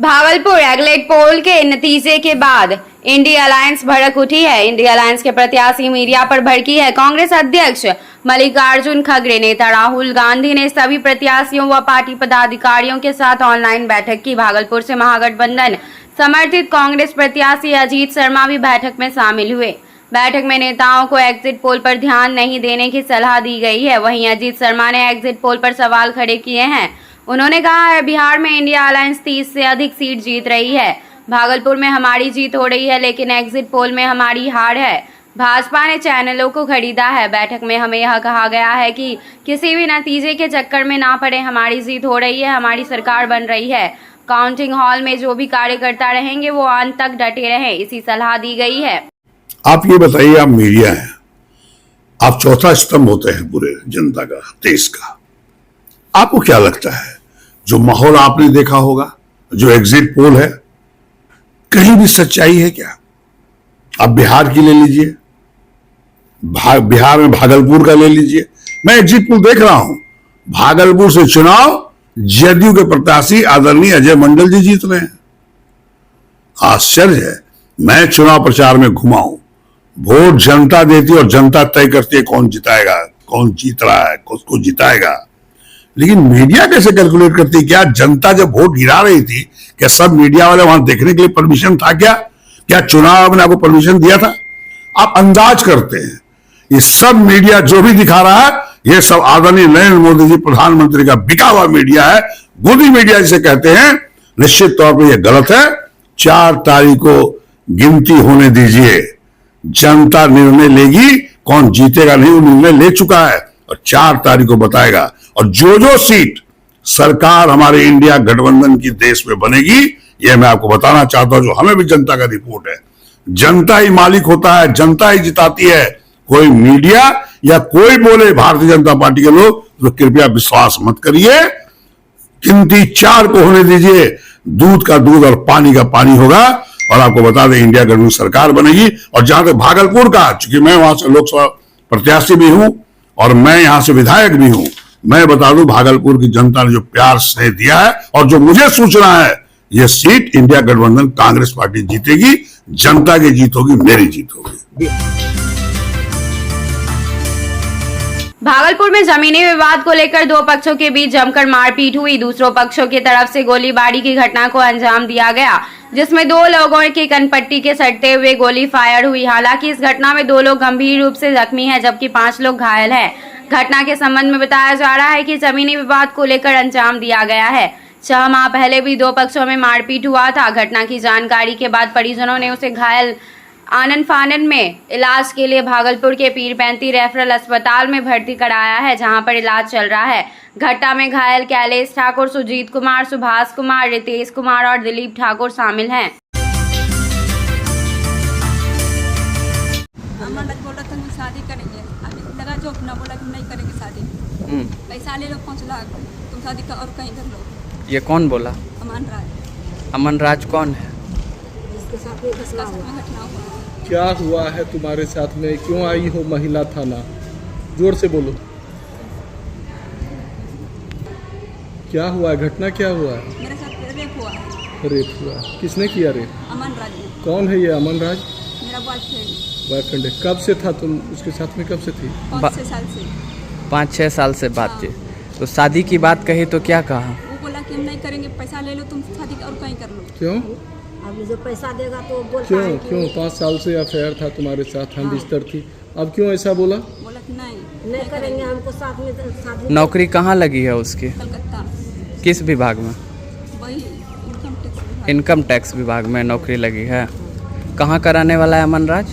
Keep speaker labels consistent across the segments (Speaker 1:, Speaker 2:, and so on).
Speaker 1: Bhagalpur exit poll के नतीजे के बाद इंडिया अलायंस भड़क उठी है। इंडिया अलायंस के प्रत्याशी मीडिया पर भड़की है। कांग्रेस अध्यक्ष मल्लिकार्जुन खड़गे, नेता राहुल गांधी ने सभी प्रत्याशियों व पार्टी पदाधिकारियों के साथ ऑनलाइन बैठक की। भागलपुर से महागठबंधन समर्थित कांग्रेस प्रत्याशी अजीत शर्मा भी बैठक में शामिल हुए। बैठक में नेताओं को एग्जिट पोल पर ध्यान नहीं देने की सलाह दी गई है। वहीं अजीत शर्मा ने एग्जिट पोल पर सवाल खड़े किए हैं। उन्होंने कहा है, बिहार में इंडिया अलायंस 30 से अधिक सीट जीत रही है। भागलपुर में हमारी जीत हो रही है, लेकिन एग्जिट पोल में हमारी हार है। भाजपा ने चैनलों को खरीदा है। बैठक में हमें यह कहा गया है कि किसी भी नतीजे के चक्कर में ना पड़े। हमारी जीत हो रही है, हमारी सरकार बन रही है। काउंटिंग हॉल में जो भी कार्यकर्ता रहेंगे वो अंत तक डटे रहें, इसी सलाह दी गई है।
Speaker 2: आप ये बताइए, आप मीडिया हैं, आप चौथा स्तंभ होते हैं पूरे जनता का, देश का। आपको क्या लगता है, जो माहौल आपने देखा होगा, जो एग्जिट पोल है, कहीं भी सच्चाई है क्या? आप बिहार की ले लीजिए, बिहार में भागलपुर का ले लीजिए। मैं एग्जिट पोल देख रहा हूं। भागलपुर से चुनाव जदयू के प्रत्याशी आदरणीय अजय मंडल जी जीत रहे हैं। आश्चर्य है। मैं चुनाव प्रचार में घुमा हूं। वोट जनता देती है और जनता तय करती है कौन जिताएगा, कौन जीत रहा है, किसको जिताएगा। लेकिन मीडिया कैसे कैलकुलेट करती है? क्या जनता जब वोट गिरा रही थी, क्या सब मीडिया वाले वहां देखने के लिए परमिशन था? क्या चुनाव ने आपको परमिशन दिया था? आप अंदाज करते हैं। ये सब मीडिया जो भी दिखा रहा है, ये सब आदरणीय नरेंद्र मोदी जी प्रधानमंत्री का बिका हुआ मीडिया है, गोदी मीडिया जिसे कहते हैं। निश्चित तौर पर यह गलत है। 4 तारीख को गिनती होने दीजिए। जनता निर्णय लेगी, कौन जीतेगा नहीं वो निर्णय ले चुका है और 4 तारीख को बताएगा। और जो सीट सरकार हमारे इंडिया गठबंधन की देश में बनेगी, यह मैं आपको बताना चाहता हूं। जो हमें भी जनता का रिपोर्ट है, जनता ही मालिक होता है, जनता ही जिताती है। कोई मीडिया या कोई बोले भारतीय जनता पार्टी के लोग, तो कृपया विश्वास मत करिए। गिनती 4 को होने दीजिए। दूध का दूध और पानी का पानी होगा। और आपको बता दें, इंडिया गठबंधन सरकार बनेगी। और जहां तक भागलपुर का, चूंकि मैं वहां से लोकसभा प्रत्याशी भी हूं और मैं यहां से विधायक भी हूं, मैं बता दूं, भागलपुर की जनता ने जो प्यार स्नेह दिया है और जो मुझे सूचना है, यह सीट इंडिया गठबंधन कांग्रेस पार्टी जीतेगी। जनता की जीत होगी, मेरी जीत होगी।
Speaker 1: भागलपुर में जमीनी विवाद को लेकर 2 पक्षों के बीच जमकर मारपीट हुई। दूसरों पक्षों की तरफ से गोलीबारी की घटना को अंजाम दिया गया, जिसमें 2 लोगों की कनपट्टी के सटते हुए गोली फायर हुई। हालांकि इस घटना में 2 लोग गंभीर रूप से जख्मी हैं, जबकि 5 लोग घायल हैं। घटना के संबंध में बताया जा रहा है कि जमीनी विवाद को लेकर अंजाम दिया गया है। 6 माह पहले भी 2 पक्षों में मारपीट हुआ था। घटना की जानकारी के बाद परिजनों ने उसे घायल आनन फानन में इलाज के लिए भागलपुर के पीरपैंती रेफरल अस्पताल में भर्ती कराया है, जहां पर इलाज चल रहा है। घटना में घायल कैलेश ठाकुर, सुजीत कुमार, सुभाष कुमार, रितेश कुमार और दिलीप ठाकुर शामिल हैं।
Speaker 3: शादी करेंगे, लगा जो अपना बोला कि नहीं करेंगे शादी। पैसा ले लो 5 लाख, तुम शादी का और कहीं कर लो।
Speaker 4: ये कौन बोला?
Speaker 3: अमन राज।
Speaker 4: अमन राज कौन है?
Speaker 3: इसके साथ में घटना हुआ।
Speaker 5: क्या हुआ है तुम्हारे साथ में? क्यों आई हो महिला थाना? जोर से बोलो। क्या हुआ है? घटना क्या हुआ है?
Speaker 3: मेरे साथ रेप हुआ है।
Speaker 5: रेप हुआ है? किसने किया रेप?
Speaker 3: अमन राज ने।
Speaker 5: कौन है ये अमन राज?
Speaker 3: मेरा
Speaker 5: बॉयफ्रेंड है। कब से था तुम उसके साथ में? कब से थी?
Speaker 3: 5-6 साल से।
Speaker 4: 5-6 साल से बात थी। तो शादी की बात कही तो क्या कहा?
Speaker 3: वो बोला कि हम नहीं करेंगे, पैसा ले लो तुम शादी और कहीं कर लो।
Speaker 5: क्यों?
Speaker 6: अब जो पैसा देगा तो बोलता
Speaker 5: क्यों
Speaker 6: है कि
Speaker 5: क्यों 5 साल से अफेयर था तुम्हारे साथ, हम बिस्तर थी, अब क्यों ऐसा बोला?
Speaker 3: बोला कि
Speaker 6: नहीं करेंगे, हमको साथ में शादी।
Speaker 4: नौकरी कहाँ लगी है उसकी?
Speaker 3: कलकत्ता।
Speaker 4: किस विभाग में?
Speaker 3: वही इनकम टैक्स।
Speaker 4: इनकम टैक्स विभाग में नौकरी लगी है। कहाँ कराने वाला है अमन राज?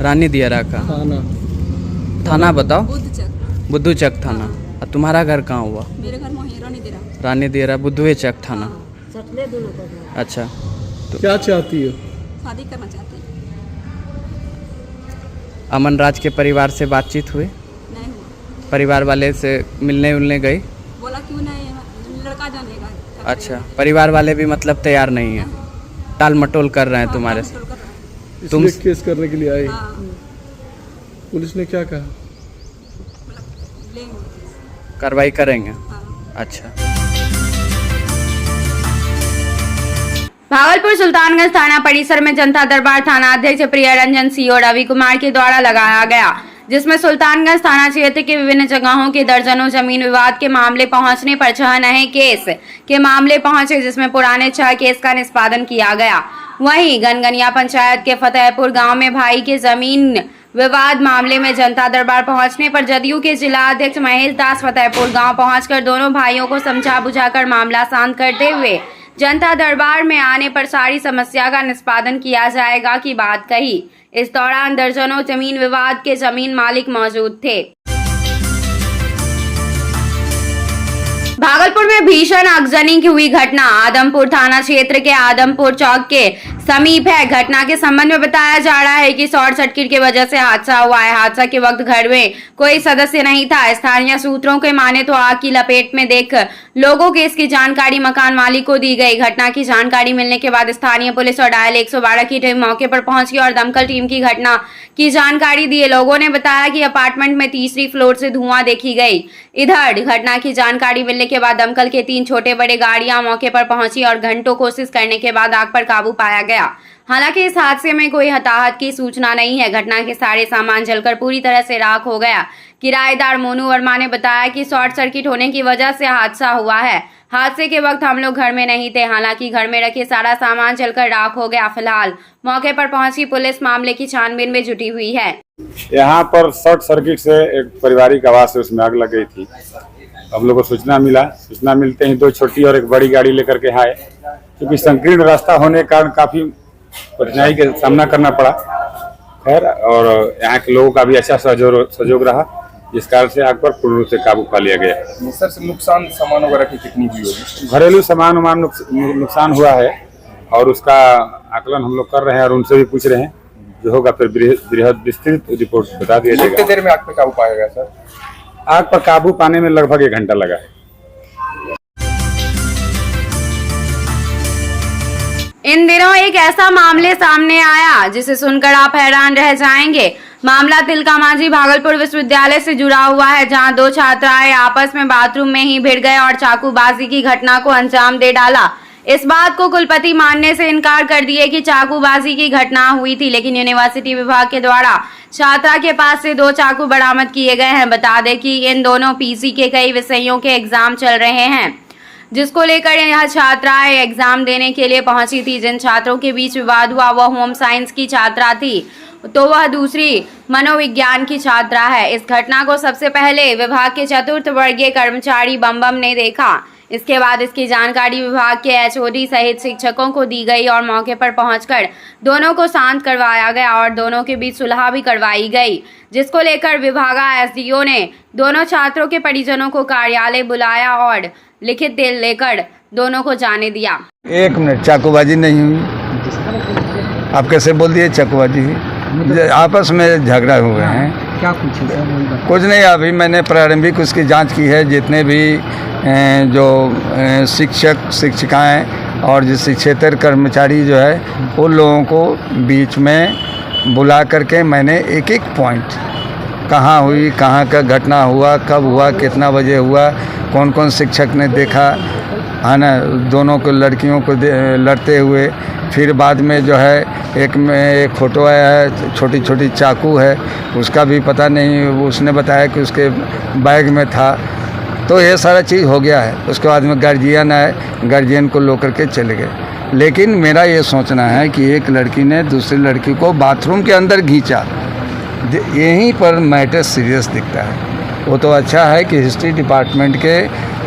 Speaker 4: रानी दियारा का। थाना बताओ। बुद्धू चक थाना। और तुम्हारा घर कहाँ हुआ?
Speaker 3: मेरे घर में
Speaker 4: रानी दियारा, बुद्धू चक थाना। अच्छा,
Speaker 5: तो क्या चाहती हो?
Speaker 3: शादी करना चाहती हूँ।
Speaker 4: अमन राज के परिवार से बातचीत हुई?
Speaker 3: नहीं हुआ।
Speaker 4: परिवार वाले से मिलने गई?
Speaker 3: बोला क्यों नहीं, लड़का जानेगा।
Speaker 4: अच्छा, परिवार वाले भी मतलब तैयार नहीं है, टाल मटोल कर रहे हैं तुम्हारे से।
Speaker 5: तुम केस करने के लिए आई? पुलिस ने क्या कहा?
Speaker 4: कार्रवाई करेंगे।
Speaker 3: हाँ।
Speaker 4: अच्छा।
Speaker 1: भागलपुर सुल्तानगंज थाना परिसर में जनता दरबार थाना अध्यक्ष प्रिय रंजन सिंह और रवि कुमार के द्वारा लगाया गया, जिसमें सुल्तानगंज थाना क्षेत्र के विभिन्न जगहों के दर्जनों जमीन विवाद के मामले पहुंचने पर 6 नए केस के मामले पहुंचे, जिसमें पुराने 6 केस का निष्पादन किया गया। वहीं गनगनिया पंचायत के फतेहपुर गांव में भाई के जमीन विवाद मामले में जनता दरबार पहुंचने पर जदयू के जिला अध्यक्ष महेश दास फतेहपुर गांव पहुंचकर दोनों भाइयों को समझा बुझाकर मामला शांत करते हुए जनता दरबार में आने पर सारी समस्या का निष्पादन किया जाएगा की बात कही। इस दौरान दर्जनों जमीन विवाद के जमीन मालिक मौजूद थे। भागलपुर में भीषण आगजनी की हुई घटना आदमपुर थाना क्षेत्र के आदमपुर चौक के समीप है। घटना के संबंध में बताया जा रहा है कि शॉर्ट सर्किट की वजह से हादसा हुआ है। हादसा के वक्त घर में कोई सदस्य नहीं था। स्थानीय सूत्रों के माने तो आग की लपेट में देख लोगों के इसकी जानकारी मकान मालिक को दी गई। घटना की जानकारी मिलने के बाद स्थानीय पुलिस और डायल 112 की टीम मौके पर पहुंची और दमकल टीम की घटना की जानकारी दी। लोगों ने बताया कि अपार्टमेंट में तीसरी फ्लोर से धुआं देखी गई। इधर घटना की जानकारी मिलने के बाद दमकल के 3 छोटे बड़े गाड़ियां मौके पर पहुंची और घंटों कोशिश करने के बाद आग पर काबू पाया गया। हालांकि इस हादसे में कोई हताहत की सूचना नहीं है। घटना के सारे सामान जलकर पूरी तरह से राख हो गया। किराएदार मोनू वर्मा ने बताया कि शॉर्ट सर्किट होने की वजह से हादसा हुआ है। हादसे के वक्त हम लोग घर में नहीं थे। हालांकि घर में रखे सारा सामान जलकर राख हो गया। फिलहाल मौके पर पहुंची पुलिस मामले की छानबीन में जुटी हुई है।
Speaker 7: यहाँ पर शॉर्ट सर्किट से एक पारिवारिक आवास है, उसमें आग लग गई थी। हम लोग को सूचना मिला। सूचना मिलते ही 2 छोटी और एक बड़ी गाड़ी लेकर के आए। क्योंकि संकीर्ण रास्ता होने के कारण काफी कठिनाई का सामना करना पड़ा। खैर, और यहाँ के लोगों का भी अच्छा सहयोग रहा, जिस कारण से आग पर पूर्ण रूप से काबू पा लिया गया।
Speaker 5: सर, नुकसान सामान वगैरह की कितनी भी होगी?
Speaker 7: घरेलू सामान नुकसान हुआ है और उसका आकलन हम लोग कर रहे हैं और उनसे भी पूछ रहे हैं। जो होगा फिर बृहद विस्तृत रिपोर्ट बता दिया जाएगा।
Speaker 5: कितनी देर में आग पर काबू पाया गया सर?
Speaker 7: आग पर काबू पाने में लगभग 1 घंटा लगा है।
Speaker 1: इन दिनों एक ऐसा मामले सामने आया जिसे सुनकर आप हैरान रह जाएंगे। मामला तिलका मांझी भागलपुर विश्वविद्यालय से जुड़ा हुआ है, जहां 2 छात्राएं आपस में बाथरूम में ही भिड़ गए और चाकूबाजी की घटना को अंजाम दे डाला। इस बात को कुलपति मानने से इनकार कर दिए कि चाकूबाजी की घटना हुई थी, लेकिन यूनिवर्सिटी विभाग के द्वारा छात्रा के पास से 2 चाकू बरामद किए गए हैं। बता दें कि इन दोनों पीसी के कई विषयों के एग्जाम चल रहे हैं, जिसको लेकर यह छात्राएं एग्जाम देने के लिए पहुंची थी। जिन छात्रों के बीच विवाद हुआ वह होम साइंस की छात्रा थी, तो वह दूसरी मनोविज्ञान की छात्रा है। इस घटना को सबसे पहले विभाग के 4th वर्गीय कर्मचारी बम ने देखा। इसके बाद इसकी जानकारी विभाग के HOD सहित शिक्षकों को दी गई और मौके पर पहुंचकर दोनों को शांत करवाया गया और दोनों के बीच सुलह भी करवाई गई, जिसको लेकर विभागा SDO ने दोनों छात्रों के परिजनों को कार्यालय बुलाया और लिखित दिल लेकर दोनों को जाने दिया।
Speaker 8: 1 मिनट, चाकूबाजी नहीं हुई। आप कैसे बोल दिए चाकूबाजी हुई? आपस में झगड़ा हुए हैं।
Speaker 9: क्या पूछे?
Speaker 8: कुछ नहीं, अभी मैंने प्रारंभिक उसकी जांच की है। जितने भी जो शिक्षक शिक्षिकाएं और जो शिक्षेतर कर्मचारी जो है उन लोगों को बीच में बुला करके मैंने एक पॉइंट, कहाँ हुई, कहाँ का घटना हुआ, कब हुआ, कितना बजे हुआ, कौन कौन शिक्षक ने देखा, है ना, दोनों को लड़कियों को लड़ते हुए। फिर बाद में जो है एक फ़ोटो आया है, छोटी छोटी चाकू है, उसका भी पता नहीं, उसने बताया कि उसके बैग में था। तो ये सारा चीज़ हो गया है। उसके बाद में गार्जियन आए, गार्जियन को लो करके चले गए। लेकिन मेरा ये सोचना है कि एक लड़की ने दूसरी लड़की को बाथरूम के अंदर खींचा, यहीं पर मैटर सीरियस दिखता है। वो तो अच्छा है कि हिस्ट्री डिपार्टमेंट के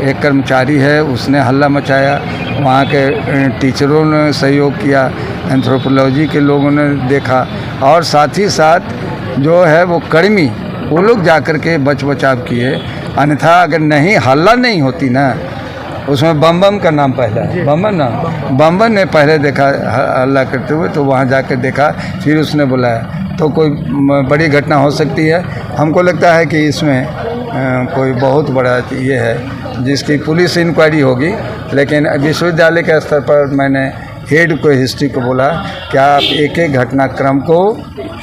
Speaker 8: एक कर्मचारी है, उसने हल्ला मचाया, वहाँ के टीचरों ने सहयोग किया, एंथ्रोपोलॉजी के लोगों ने देखा और साथ ही साथ जो है वो कर्मी, वो लोग जाकर के बचाव किए। अन्यथा अगर नहीं, हल्ला नहीं होती ना, उसमें बम का नाम पहला है, बम ने पहले देखा हल्ला करते हुए, तो वहाँ जाकर देखा, फिर उसने बुलाया, तो कोई बड़ी घटना हो सकती है। हमको लगता है कि इसमें कोई बहुत बड़ा ये है जिसकी पुलिस इंक्वायरी होगी। लेकिन विश्वविद्यालय के स्तर पर मैंने हेड को, हिस्ट्री को बोला कि आप एक घटनाक्रम को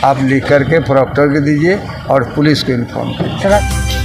Speaker 8: आप लिख करके प्रोक्टर को दीजिए और पुलिस को इन्फॉर्म कीजिए।